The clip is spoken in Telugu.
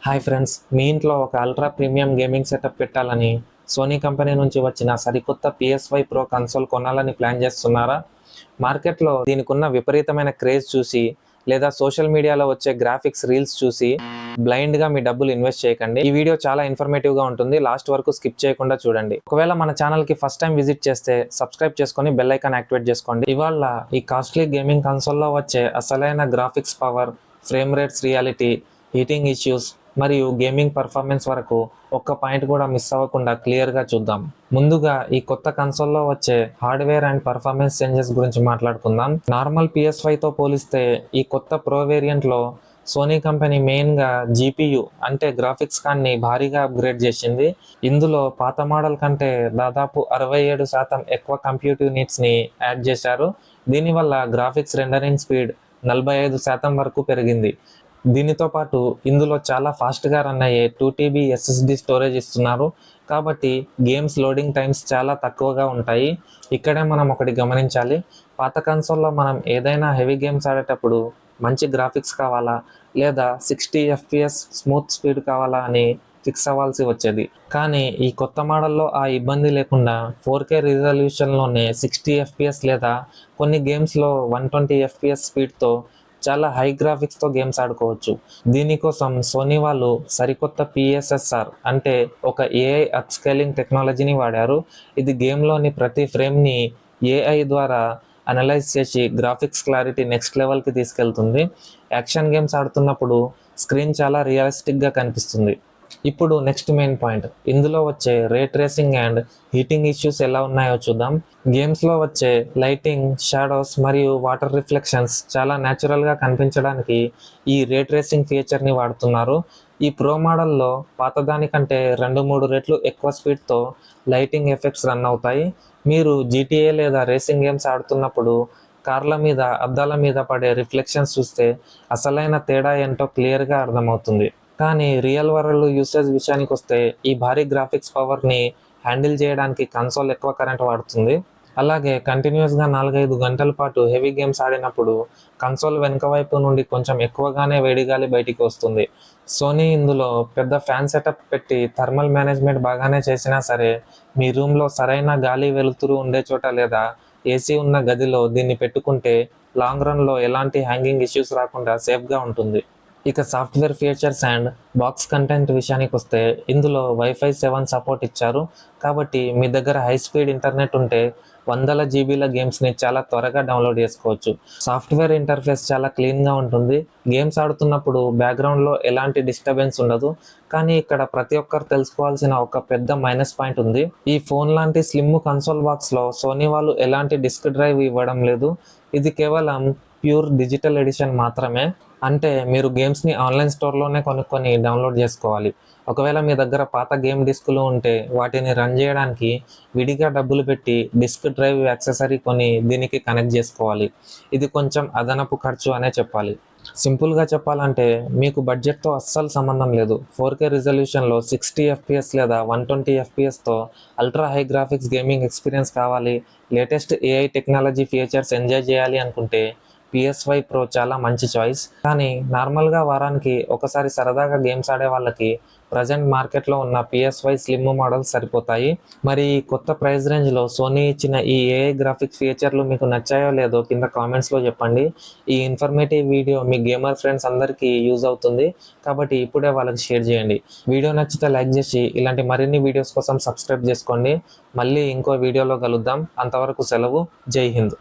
హాయ్ ఫ్రెండ్స్, మీ ఇంట్లో ఒక అల్ట్రా ప్రీమియం గేమింగ్ సెటప్ పెట్టాలని సోనీ కంపెనీ నుంచి వచ్చిన సరికొత్త PS5 ప్రో కన్సోల్ కొనాలని ప్లాన్ చేస్తున్నారా? మార్కెట్లో దీనికి ఉన్న విపరీతమైన క్రేజ్ చూసి లేదా సోషల్ మీడియాలో వచ్చే గ్రాఫిక్స్ రీల్స్ చూసి బ్లైండ్గా మీ డబ్బులు ఇన్వెస్ట్ చేయకండి. ఈ వీడియో చాలా ఇన్ఫర్మేటివ్గా ఉంటుంది. లాస్ట్ వరకు స్కిప్ చేయకుండా చూడండి. ఒకవేళ మన ఛానల్కి ఫస్ట్ టైం విజిట్ చేస్తే సబ్స్క్రైబ్ చేసుకొని బెల్ ఐకాన్ యాక్టివేట్ చేసుకోండి. ఇవాళ ఈ కాస్ట్లీ గేమింగ్ కన్సోల్లో వచ్చే అసలైన graphics power, frame rates reality, heating issues మరియు గేమింగ్ పర్ఫార్మెన్స్ వరకు ఒక్క పాయింట్ కూడా మిస్ అవ్వకుండా క్లియర్గా చూద్దాం. ముందుగా ఈ కొత్త కన్సోల్లో వచ్చే హార్డ్వేర్ అండ్ పర్ఫార్మెన్స్ చేంజెస్ గురించి మాట్లాడుకుందాం. నార్మల్ PS5తో పోలిస్తే ఈ కొత్త ప్రో వేరియంట్లో సోనీ కంపెనీ మెయిన్గా GPU అంటే గ్రాఫిక్స్ కార్డ్ని భారీగా అప్గ్రేడ్ చేసింది. ఇందులో పాత మోడల్ కంటే దాదాపు 67% ఎక్కువ కంప్యూటివ్ నీడ్స్ని యాడ్ చేశారు. దీనివల్ల గ్రాఫిక్స్ రెండరింగ్ స్పీడ్ 45% వరకు పెరిగింది. దీనితో పాటు ఇందులో చాలా ఫాస్ట్గా రన్ అయ్యే 2TB SSD స్టోరేజ్ ఇస్తున్నారు. కాబట్టి గేమ్స్ లోడింగ్ టైమ్స్ చాలా తక్కువగా ఉంటాయి. ఇక్కడే మనం ఒకటి గమనించాలి. పాత కన్సోల్లో మనం ఏదైనా హెవీ గేమ్స్ ఆడేటప్పుడు మంచి గ్రాఫిక్స్ కావాలా లేదా 60 FPS స్మూత్ స్పీడ్ కావాలా అని ఫిక్స్ అవ్వాల్సి వచ్చేది. కానీ ఈ కొత్త మోడల్లో ఆ ఇబ్బంది లేకుండా 4K రిజల్యూషన్లోనే 60 FPS లేదా కొన్ని గేమ్స్లో 120 FPS స్పీడ్తో చాలా హై గ్రాఫిక్స్తో గేమ్స్ ఆడుకోవచ్చు. దీనికోసం సోనీ వాళ్ళు సరికొత్త PSSR అంటే ఒక AI అప్స్కేలింగ్ టెక్నాలజీని వాడారు. ఇది గేమ్లోని ప్రతి ఫ్రేమ్ని AI ద్వారా అనలైజ్ చేసి గ్రాఫిక్స్ క్లారిటీ నెక్స్ట్ లెవెల్కి తీసుకెళ్తుంది. యాక్షన్ గేమ్స్ ఆడుతున్నప్పుడు స్క్రీన్ చాలా రియలిస్టిక్గా కనిపిస్తుంది. ఇప్పుడు నెక్స్ట్ మెయిన్ పాయింట్, ఇందులో వచ్చే రే ట్రేసింగ్ అండ్ హీటింగ్ ఇష్యూస్ ఎలా ఉన్నాయో చూద్దాం. గేమ్స్లో వచ్చే లైటింగ్, షాడోస్ మరియు వాటర్ రిఫ్లెక్షన్స్ చాలా న్యాచురల్గా కనిపించడానికి ఈ రే ట్రేసింగ్ ఫీచర్ని వాడుతున్నారు. ఈ ప్రో మోడల్లో పాతదానికంటే 2-3 రెట్లు ఎక్కువ స్పీడ్తో లైటింగ్ ఎఫెక్ట్స్ రన్ అవుతాయి. మీరు GTA లేదా రేసింగ్ గేమ్స్ ఆడుతున్నప్పుడు కార్ల మీద, అద్దాల మీద పడే రిఫ్లెక్షన్స్ చూస్తే అసలైన తేడా ఏంటో క్లియర్గా అర్థమవుతుంది. కానీ రియల్ వరల్డ్ యూసేజ్ విషయానికి వస్తే ఈ భారీ గ్రాఫిక్స్ పవర్ని హ్యాండిల్ చేయడానికి కన్సోల్ ఎక్కువ కరెంట్ వాడుతుంది. అలాగే కంటిన్యూస్గా 4-5 గంటల పాటు హెవీ గేమ్స్ ఆడినప్పుడు కన్సోల్ వెనుక వైపు నుండి కొంచెం ఎక్కువగానే వేడిగాలి బయటికి వస్తుంది. సోనీ ఇందులో పెద్ద ఫ్యాన్ సెటప్ పెట్టి థర్మల్ మేనేజ్మెంట్ బాగానే చేసినా సరే, మీ రూమ్లో సరైన గాలి వెలుతురు ఉండే చోట లేదా AC ఉన్న గదిలో దీన్ని పెట్టుకుంటే లాంగ్ రన్లో ఎలాంటి హ్యాంగింగ్ ఇష్యూస్ రాకుండా సేఫ్గా ఉంటుంది. ఇక software features and box content విషయానికి వస్తే ఇందులో Wi-Fi 7 సపోర్ట్ ఇచ్చారు. కాబట్టి మీ దగ్గర హై స్పీడ్ ఇంటర్నెట్ ఉంటే 100 GBల గేమ్స్ని చాలా త్వరగా డౌన్లోడ్ చేసుకోవచ్చు. సాఫ్ట్వేర్ ఇంటర్ఫేస్ చాలా క్లీన్గా ఉంటుంది. గేమ్స్ ఆడుతున్నప్పుడు బ్యాక్గ్రౌండ్లో ఎలాంటి డిస్టర్బెన్స్ ఉండదు. కానీ ఇక్కడ ప్రతి ఒక్కరు తెలుసుకోవాల్సిన ఒక పెద్ద మైనస్ పాయింట్ ఉంది. ఈ ఫోన్ లాంటి స్లిమ్ కన్సోల్ బాక్స్లో సోనీ వాళ్ళు ఎలాంటి డిస్క్ డ్రైవ్ ఇవ్వడం లేదు. ఇది కేవలం ప్యూర్ డిజిటల్ ఎడిషన్ మాత్రమే. అంటే మీరు గేమ్స్ని ఆన్లైన్ స్టోర్లోనే కొనుక్కొని డౌన్లోడ్ చేసుకోవాలి. ఒకవేళ మీ దగ్గర పాత గేమ్ డిస్కులు ఉంటే వాటిని రన్ చేయడానికి విడిగా డబ్బులు పెట్టి డిస్క్ డ్రైవ్ యాక్సెసరీ కొని దీనికి కనెక్ట్ చేసుకోవాలి. ఇది కొంచెం అదనపు ఖర్చు అనే చెప్పాలి. సింపుల్గా చెప్పాలంటే మీకు బడ్జెట్తో అస్సలు సంబంధం లేదు. 4K రిజల్యూషన్లో 60 FPS లేదా 120 FPSతో ultra high graphics gaming experience కావాలి, latest AI technology features enjoy చేయాలి అనుకుంటే PS5 ప్రో చాలా మంచి చాయిస్. కానీ నార్మల్గా వారానికి ఒకసారి సరదాగా గేమ్స్ ఆడే వాళ్ళకి ప్రజెంట్ మార్కెట్లో ఉన్న PS5 స్లిమ్ మోడల్స్ సరిపోతాయి. మరి ఈ కొత్త ప్రైస్ రేంజ్లో సోనీ ఇచ్చిన ఈ AI గ్రాఫిక్స్ ఫీచర్లు మీకు నచ్చాయో లేదో కింద కామెంట్స్లో చెప్పండి. ఈ ఇన్ఫర్మేటివ్ వీడియో మీ గేమర్ ఫ్రెండ్స్ అందరికీ యూజ్ అవుతుంది కాబట్టి ఇప్పుడే వాళ్ళకి షేర్ చేయండి. వీడియో నచ్చితే లైక్ చేసి ఇలాంటి మరిన్ని వీడియోస్ కోసం సబ్స్క్రైబ్ చేసుకోండి. మళ్ళీ ఇంకో వీడియోలో కలుద్దాం. అంతవరకు సెలవు. జై హింద్.